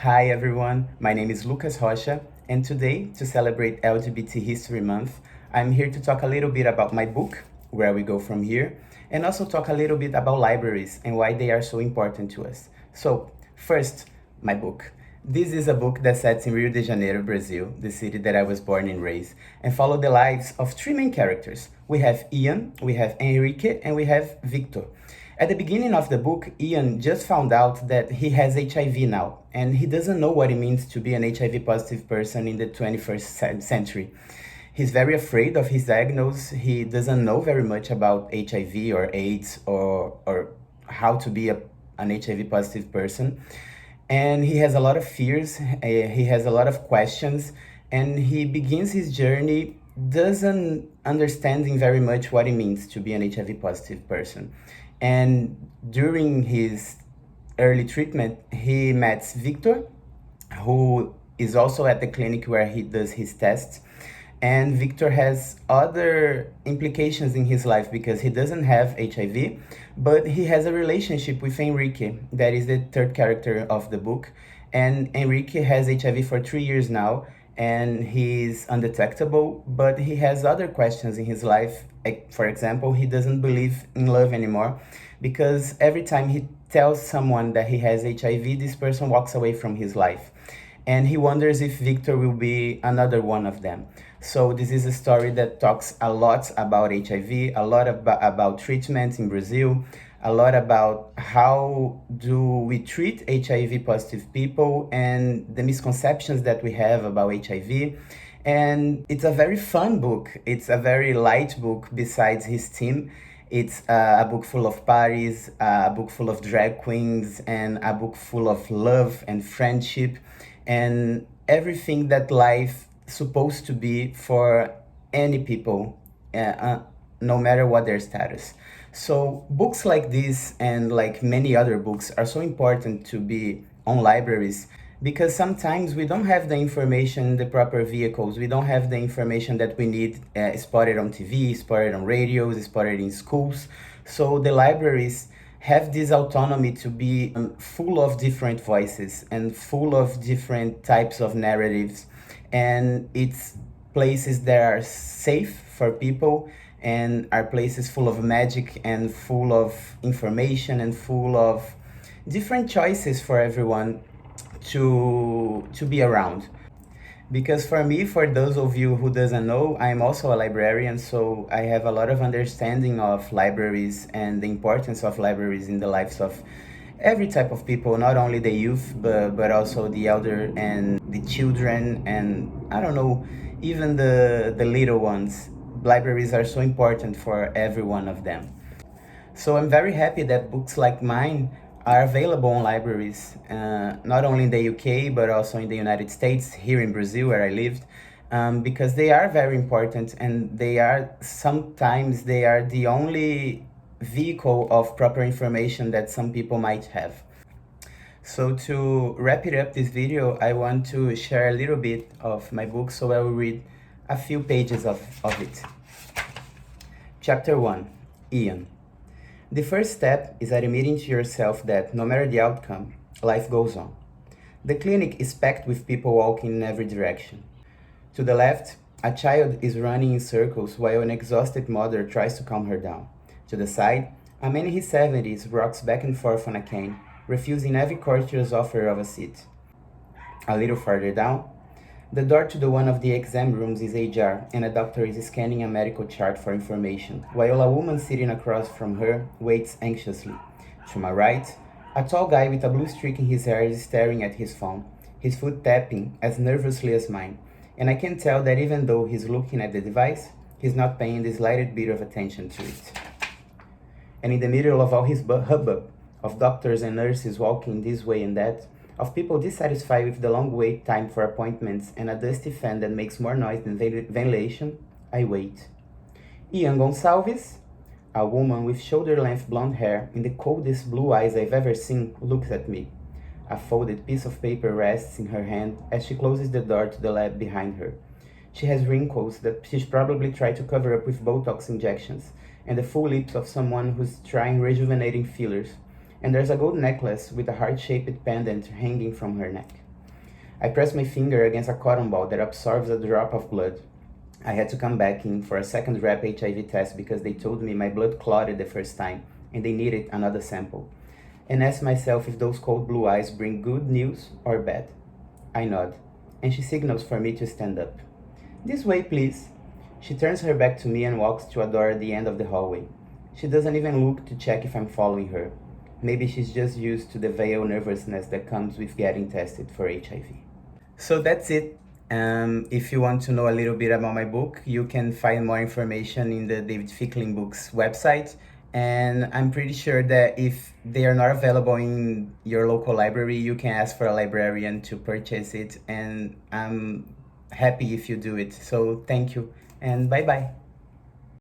Hi everyone, my name is Rocha, and today, to celebrate LGBT History Month, I'm here to talk a little bit about my book, Where We Go From Here, and also talk a little bit about libraries and why they are so important to us. So, first, my book. This is a book that sets in Rio de Janeiro, Brazil, the city that I was born and raised, and follow the lives of three main characters. We have Ian, we have Enrique, and we have Victor. At the beginning of the book, Ian just found out that he has HIV now, and he doesn't know what it means to be an HIV positive person in the 21st century. He's very afraid of his diagnosis. He doesn't know very much about HIV or AIDS or how to be an HIV positive person. And he has a lot of fears, he has a lot of questions, and he begins his journey doesn't understanding very much what it means to be an HIV positive person. And during his early treatment, he met Victor, who is also at the clinic where he does his tests. And Victor has other implications in his life because he doesn't have HIV, but he has a relationship with Enrique, that is the third character of the book. And Enrique has HIV for 3 years now, and he's undetectable, but he has other questions in his life. For example, he doesn't believe in love anymore because every time he tells someone that he has HIV, this person walks away from his life. And he wonders if Victor will be another one of them. So this is a story that talks a lot about HIV, a lot about treatment in Brazil, a lot about how do we treat HIV positive people and the misconceptions that we have about HIV. And it's a very fun book. It's a very light book besides his theme. It's a book full of parties, a book full of drag queens, and a book full of love and friendship and everything that life is supposed to be for any people, no matter what their status. So books like this and like many other books are so important to be on libraries because sometimes we don't have the information in the proper vehicles. We don't have the information that we need spotted on TV, spotted on radios, spotted in schools. So the libraries have this autonomy to be full of different voices and full of different types of narratives. And it's places that are safe for people and are places full of magic and full of information and full of different choices for everyone to be around. Because for me, for those of you who doesn't know, I'm also a librarian, so I have a lot of understanding of libraries and the importance of libraries in the lives of every type of people, not only the youth, but also the elder and the children, and I don't know, even the little ones. Libraries are so important for every one of them. So I'm very happy that books like mine are available in libraries, not only in the UK, but also in the United States, here in Brazil, where I lived, because they are very important and sometimes they are the only vehicle of proper information that some people might have. So to wrap it up this video, I want to share a little bit of my book, so I will read a few pages of it. Chapter 1, Ian. The first step is admitting to yourself that, no matter the outcome, life goes on. The clinic is packed with people walking in every direction. To the left, a child is running in circles while an exhausted mother tries to calm her down. To the side, a man in his 70s rocks back and forth on a cane, refusing every courteous offer of a seat. A little farther down, the door to the one of the exam rooms is ajar, and a doctor is scanning a medical chart for information, while a woman sitting across from her waits anxiously. To my right, a tall guy with a blue streak in his hair is staring at his phone, his foot tapping as nervously as mine, and I can tell that even though he's looking at the device, he's not paying the slightest bit of attention to it. And in the middle of all his hubbub, of doctors and nurses walking this way and that, of people dissatisfied with the long wait time for appointments and a dusty fan that makes more noise than ventilation, I wait. Ian Gonçalves, a woman with shoulder-length blonde hair and the coldest blue eyes I've ever seen, looks at me. A folded piece of paper rests in her hand as she closes the door to the lab behind her. She has wrinkles that she's probably tried to cover up with Botox injections, and the full lips of someone who's trying rejuvenating fillers. And there's a gold necklace with a heart-shaped pendant hanging from her neck. I pressed my finger against a cotton ball that absorbs a drop of blood. I had to come back in for a second rep HIV test because they told me my blood clotted the first time and they needed another sample. And asked myself if those cold blue eyes bring good news or bad. I nod, and she signals for me to stand up. This way, please. She turns her back to me and walks to a door at the end of the hallway. She doesn't even look to check if I'm following her. Maybe she's just used to the veil nervousness that comes with getting tested for HIV. So that's it. If you want to know a little bit about my book, you can find more information in the David Fickling Books website. And I'm pretty sure that if they are not available in your local library, you can ask for a librarian to purchase it. And I'm happy if you do it. So thank you and bye bye.